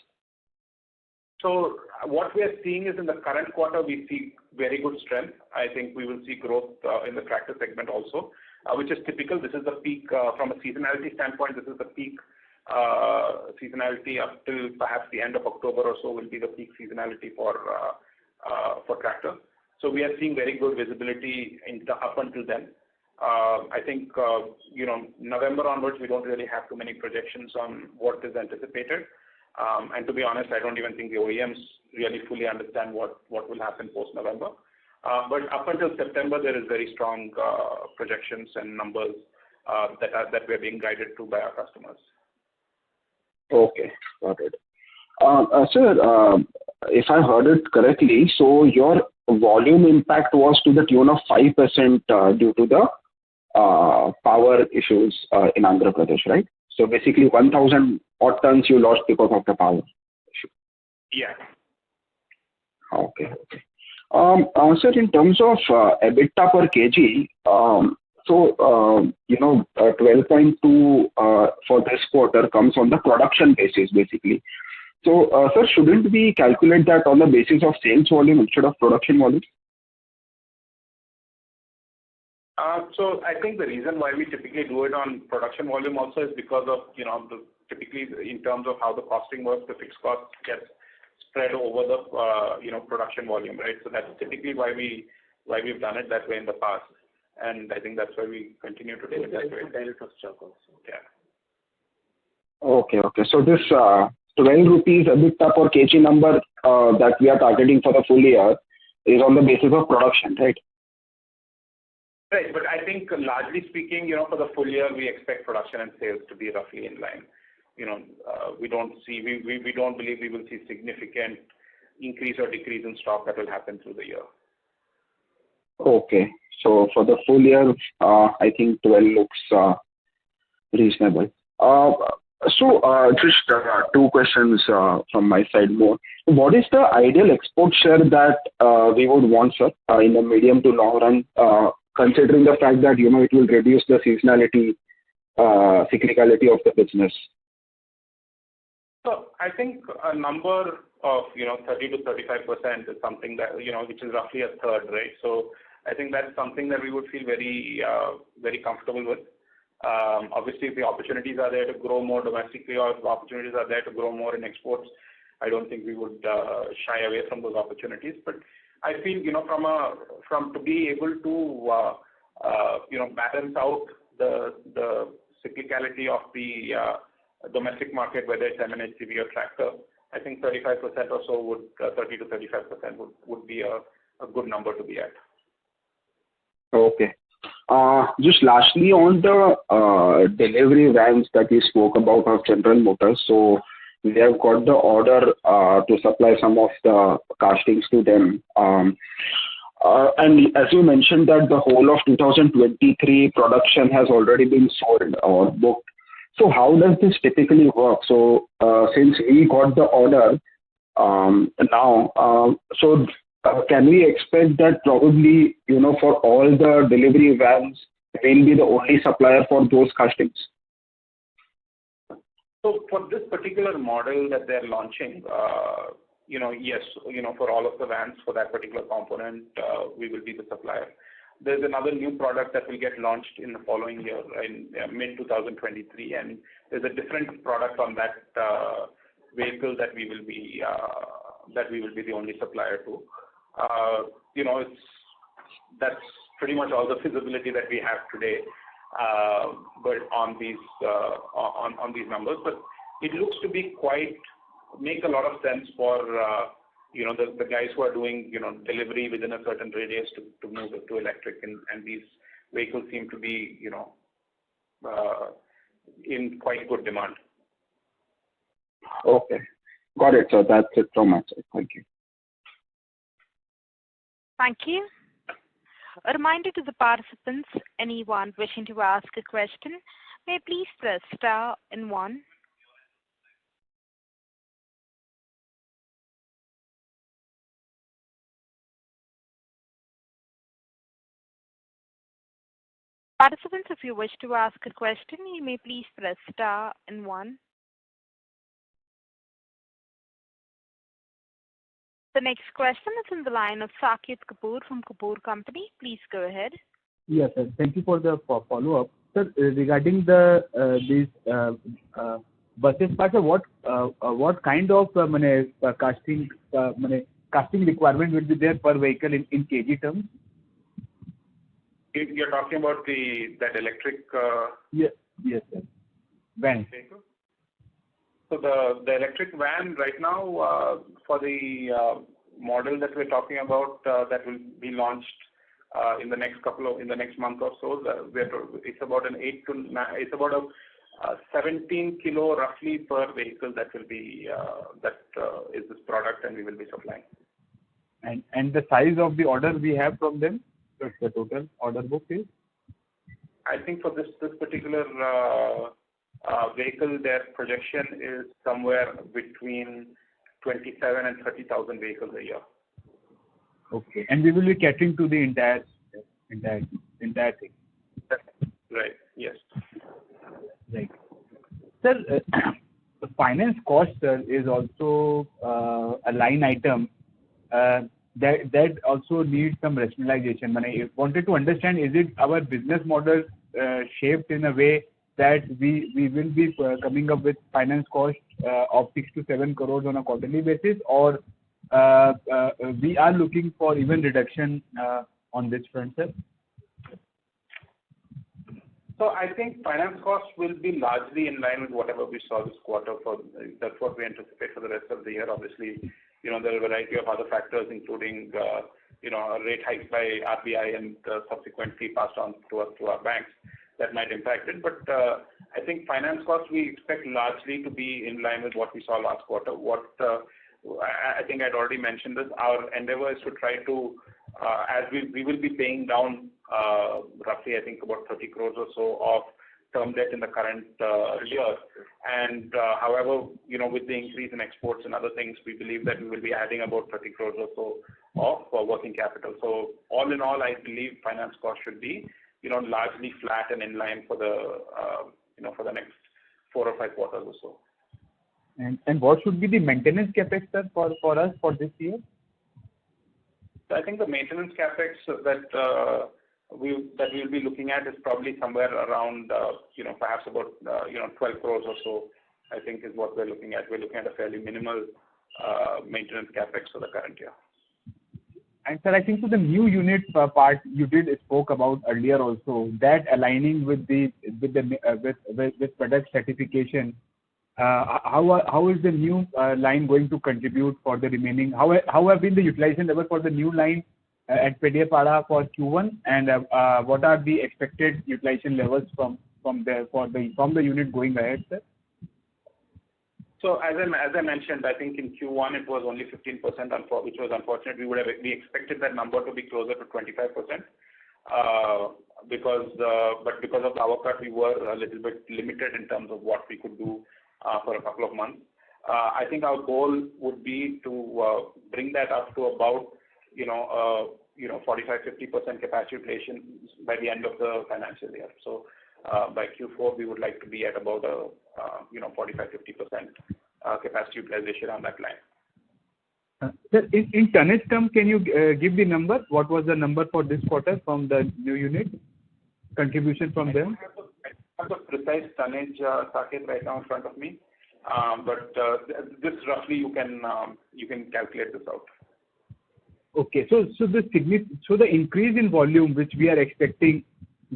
So, what we are seeing is in the current quarter, we see very good strength. I think we will see growth in the tractor segment also, which is typical. This is the peak from a seasonality standpoint. This is the peak seasonality up till perhaps the end of October or so will be the peak seasonality for tractor. So we are seeing very good visibility up until then. I think November onwards we don't really have too many projections on what is anticipated. And to be honest, I don't even think the OEMs really fully understand what will happen post-November. But up until September, there is very strong projections and numbers that we are being guided to by our customers.
Okay, got it. Sir, if I heard it correctly, so your volume impact was to the tune of 5% due to the power issues in Andhra Pradesh, right? So basically 1,000 odd tons you lost because of the power issue.
Yeah.
Okay. Sir, in terms of EBITDA per kg, 12.2 for this quarter comes on the production basis, basically. So, sir, shouldn't we calculate that on the basis of sales volume instead of production volume?
So I think the reason why we typically do it on production volume also is because of, typically in terms of how the costing works, the fixed cost gets spread over the, production volume, right? So that's typically why we've done it that way in the past. And I think that's why we continue to do it that way. Yeah.
Okay. So this 12 rupees EBITDA per kg number that we are targeting for the full year is on the basis of production, right?
Right, but I think largely speaking, for the full year, we expect production and sales to be roughly in line. We don't believe we will see significant increase or decrease in stock that will happen through the year.
Okay. So for the full year, I think 12 looks reasonable. Just two questions from my side more. What is the ideal export share that we would want, sir, in the medium to long run, considering the fact that, it will reduce the seasonality, cyclicality of the business?
So I think a number of 30 to 35% is something that which is roughly a third, right? So I think that's something that we would feel very very comfortable with. Obviously, if the opportunities are there to grow more domestically, or if the opportunities are there to grow more in exports, I don't think we would shy away from those opportunities. But I feel from to be able to balance out the cyclicality of the domestic market, whether it's M&HCV or tractor, I think 35% or so would 30 to 35% would be a good number to be at.
Okay. Just lastly, on the delivery vans that we spoke about of General Motors, so we have got the order to supply some of the castings to them. And as you mentioned that the whole of 2023 production has already been sold or booked. So how does this typically work? So since we got the order now, can we expect that probably, for all the delivery vans, we'll be the only supplier for those castings?
So for this particular model that they're launching, yes, for all of the vans for that particular component, we will be the supplier. There's another new product that will get launched in the following year, in mid-2023, and there's a different product on that vehicle that we will be the only supplier to. That's pretty much all the visibility that we have today, but on these numbers. But it looks to be make a lot of sense for the guys who are doing delivery within a certain radius to move it to electric, and these vehicles seem to be in quite good demand.
Okay, got it. So that's it from my side. Thank you.
Thank you. A reminder to the participants, anyone wishing to ask a question, may please press star and 1. Participants, if you wish to ask a question, you may please press star and 1. The next question is in the line of Saket Kapoor from Kapoor Company. Please go ahead.
Yes, sir. Thank you for the follow-up. Sir, regarding these buses, what kind of casting requirement will be there per vehicle in kg terms?
You're talking about that electric
yes, sir. Van.
vehicle? So the electric van right now, for the model that we're talking about, that will be launched in the next month or so, it's about a 17 kilo roughly per vehicle that will be is this product, and we will be supplying.
And the size of the order we have from them, the total order book is?
I think for this particular vehicle, their projection is somewhere between 27 and 30,000 vehicles a year.
Okay, and we will be catering to the entire thing.
Right. Yes.
Right. Sir, the finance cost, sir, is also a line item that also needs some rationalization. I wanted to understand, is it our business model shaped in a way that we will be coming up with finance cost of 6 to 7 crores on a quarterly basis, or we are looking for even reduction on this front, sir?
So I think finance costs will be largely in line with whatever we saw this quarter. That's what we anticipate for the rest of the year. Obviously, there are a variety of other factors, including a rate hike by RBI and subsequently passed on to our banks that might impact it. But I think finance costs we expect largely to be in line with what we saw last quarter. What I think I'd already mentioned this. Our endeavor is to try to, as we will be paying down roughly, I think about 30 crores or so of term debt in the current year. And however, with the increase in exports and other things, we believe that we will be adding about 30 crores or so of working capital. So all in all, I believe finance cost should be, largely flat and in line for the, for the next 4 or 5 quarters or so.
And what should be the maintenance capex, sir, for us for this year?
So I think the maintenance capex that we'll be looking at is probably somewhere around, perhaps about, 12 crores or so, I think is what we're looking at. We're looking at a fairly minimal maintenance capex for the current year.
And sir, I think so the new unit part you did spoke about earlier also, that aligning with with product certification. How is the new line going to contribute for the remaining? How have been the utilization level for the new line at Pediapada for Q1, and what are the expected utilization levels from the unit going ahead, sir?
So as I mentioned, I think in Q1 it was only 15%, which was unfortunate. We expected that number to be closer to 25%, because of the hour cut, we were a little bit limited in terms of what we could do for a couple of months. I think our goal would be to bring that up to about 45-50% capacity utilization by the end of the financial year. So by Q4 we would like to be at about 45-50% capacity utilization on that line.
Sir, in tonnage term, can you give the number? What was the number for this quarter from the new unit contribution from them?
I don't have the precise tonnage, Saket, right now in front of me, but this roughly you can calculate this out.
Okay, so the increase in volume which we are expecting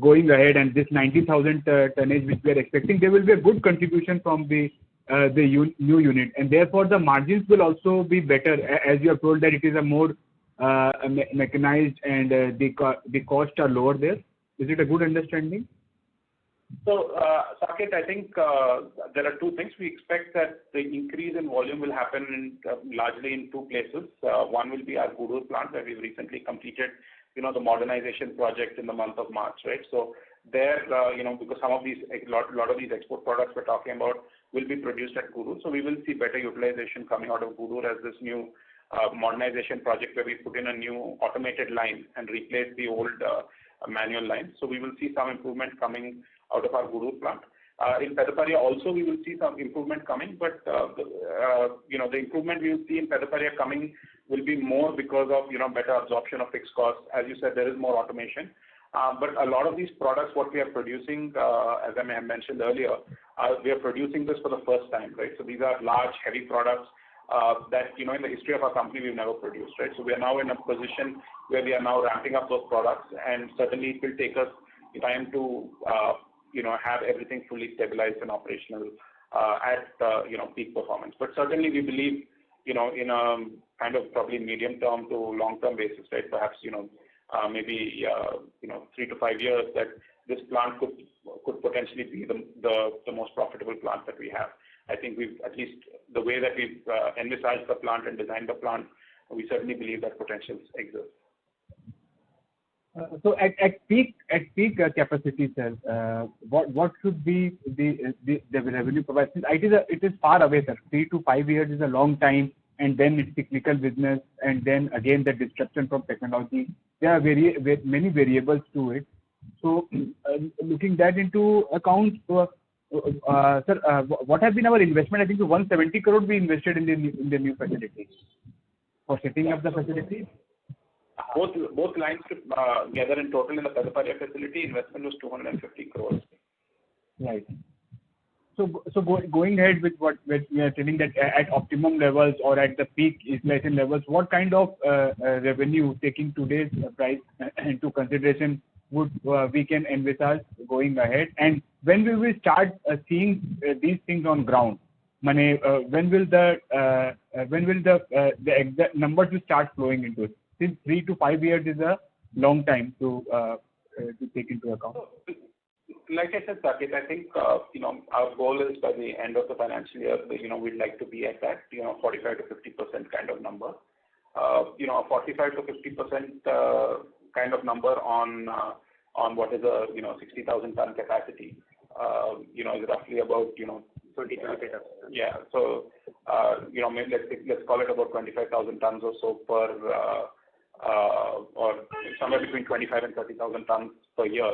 going ahead, and this 90,000 tonnage which we are expecting, there will be a good contribution from the new unit, and therefore the margins will also be better, as you have told that it is a more mechanized and the costs are lower there. Is it a good understanding?
So, Saket, I think there are two things. We expect that the increase in volume will happen largely in two places. One will be our Gudur plant, where we've recently completed, the modernization project in the month of March, right? So there, because some of these, a lot of these export products we're talking about will be produced at Gudur, so we will see better utilization coming out of Gudur as this new modernization project where we put in a new automated line and replace the old manual line. So we will see some improvement coming out of our Gudur plant. In Pedaparia also we will see some improvement coming, but the improvement we will see in Pedaparia coming will be more because of better absorption of fixed costs. As you said, there is more automation. But a lot of these products, what we are producing, as I may have mentioned earlier, we are producing this for the first time, right? So these are large, heavy products that, in the history of our company, we've never produced, right? So we are now in a position where we are now ramping up those products, and certainly it will take us time to, have everything fully stabilized and operational at, peak performance. But certainly we believe, in a kind of probably medium term to long term basis, right? Perhaps, maybe 3 to 5 years, that this plant could potentially be the most profitable plant that we have. I think we've, at least the way that we've envisaged the plant and designed the plant, we certainly believe that potential exists.
So at peak capacity, sir, what should be the revenue provided? It is far away, sir. 3 to 5 years is a long time, and then it's technical business, and then again the disruption from technology. There are many variables to it. So looking that into account, sir, what has been our investment? I think 170 crore we invested in the new facility for setting up the facility.
Both lines together in total in the Pedaparia facility, investment was 250 crores.
Right. So going ahead with what we are telling, that at optimum levels or at the peak utilization levels, what kind of revenue, taking today's price into consideration, would we can envisage going ahead? And when will we start seeing these things on ground? When will the exact numbers will start flowing into it? Since 3 to 5 years is a long time to take into account.
Like I said, Saket, I think, our goal is by the end of the financial year, we'd like to be at that, 45 to 50% kind of number. A 45 to 50% kind of number on what is a, 60,000 ton capacity, is roughly about,
20.
yeah. So, maybe let's call it about 25,000 tons or so per, or somewhere between 25 and 30,000 tons per year,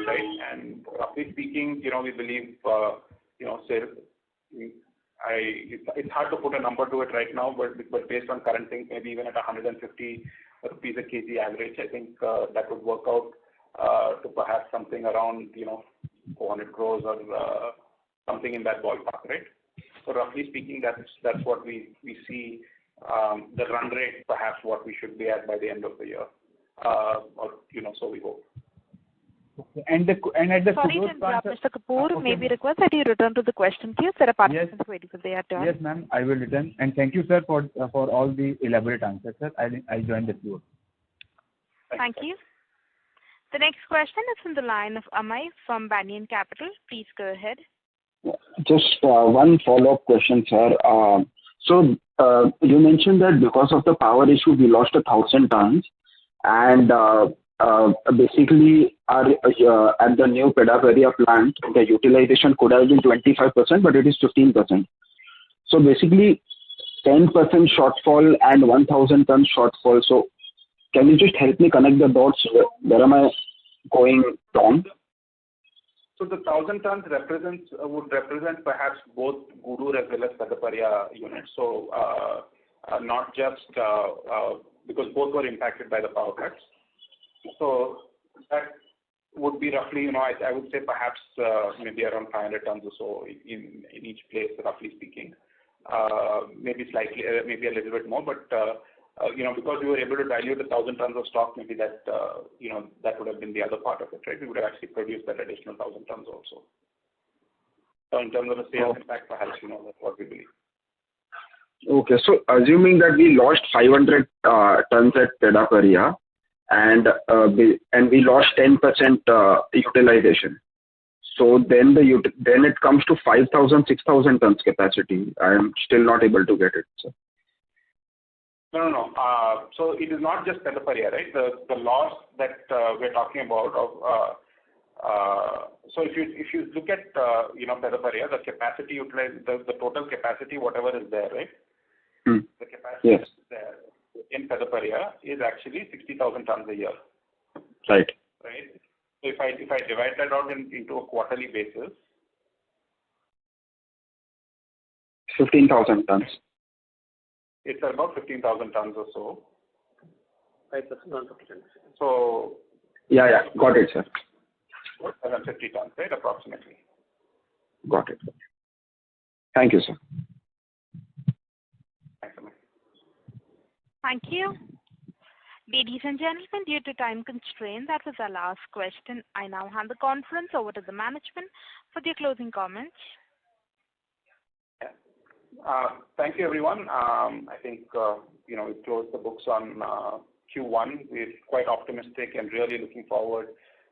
right? And roughly speaking, we believe, it's hard to put a number to it right now, but based on current things, maybe even at 150 rupees a kg average, I think that would work out to perhaps something around 400 crores or something in that ballpark, right? So roughly speaking, that's what we see the run rate, perhaps what we should be at by the end of the year, or so we hope.
Okay. And at the
Sorry to interrupt, Mr. Kapoor. May we request that you return to the question queue? There are participants waiting for their turn.
Yes, ma'am. I will return. And thank you, sir, for all the elaborate answers, sir. I join the queue.
Thank you. The next question is from the line of Amay from Banyan Capital. Please go ahead.
Just one follow-up question, sir. So you mentioned that because of the power issue, we lost 1,000 tons, and basically at the new Pedaparia plant, the utilization could have been 25%, but it is 15%. So basically, 10% shortfall and 1,000 tons shortfall. So can you just help me connect the dots? Where am I going wrong?
So the 1,000 tons would represent perhaps both Gudur as well as Pedaparia units. So not just because both were impacted by the power cuts. So that would be roughly, I would say perhaps maybe around 500 tons or so in each place, roughly speaking. Maybe slightly, maybe a little bit more, but because we were able to dilute 1,000 tons of stock, maybe that that would have been the other part of it, right? We would have actually produced that additional 1,000 tons also. So in terms of the sales impact, perhaps that's what we believe.
Okay, so assuming that we lost 500 tons at Pedaparia, and we lost 10% utilization. So then then it comes to 5,000, 6,000 tons capacity. I am still not able to get it, sir.
No. So it is not just Pedaparia, right? The loss that we're talking about of so if you look at Pedaparia, the capacity utilized, the total capacity, whatever is there, right? The capacity there in Pedaparia is actually 60,000 tons a year.
Right.
Right. So if I divide that out into a quarterly basis,
15,000 tons.
It's about 15,000 tons or so.
5%, 150 tons.
So
Yeah, got it, sir.
750 tons, right, approximately.
Got it. Thank you, sir.
Thanks so much.
Thank you. Ladies and gentlemen, due to time constraint, that was our last question. I now hand the conference over to the management for their closing comments.
Thank you, everyone. I think we closed the books on Q1. We're quite optimistic and really looking forward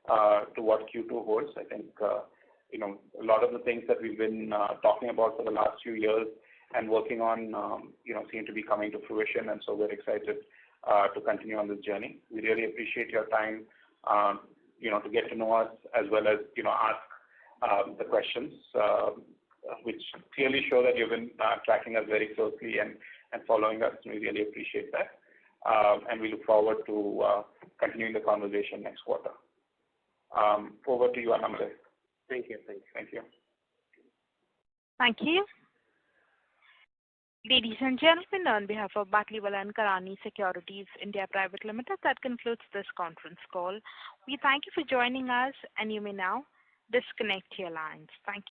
to what Q2 holds. I think a lot of the things that we've been talking about for the last few years and working on seem to be coming to fruition, and so we're excited to continue on this journey. We really appreciate your time to get to know us, as well as ask the questions, which clearly show that you've been tracking us very closely and following us. We really appreciate that, and we look forward to continuing the conversation next quarter. Over to you, Annamalai.
Thank you.
Thank you. Ladies and gentlemen, on behalf of Batliwala and Karani Securities India Private Limited, that concludes this conference call. We thank you for joining us, and you may now disconnect your lines. Thank you.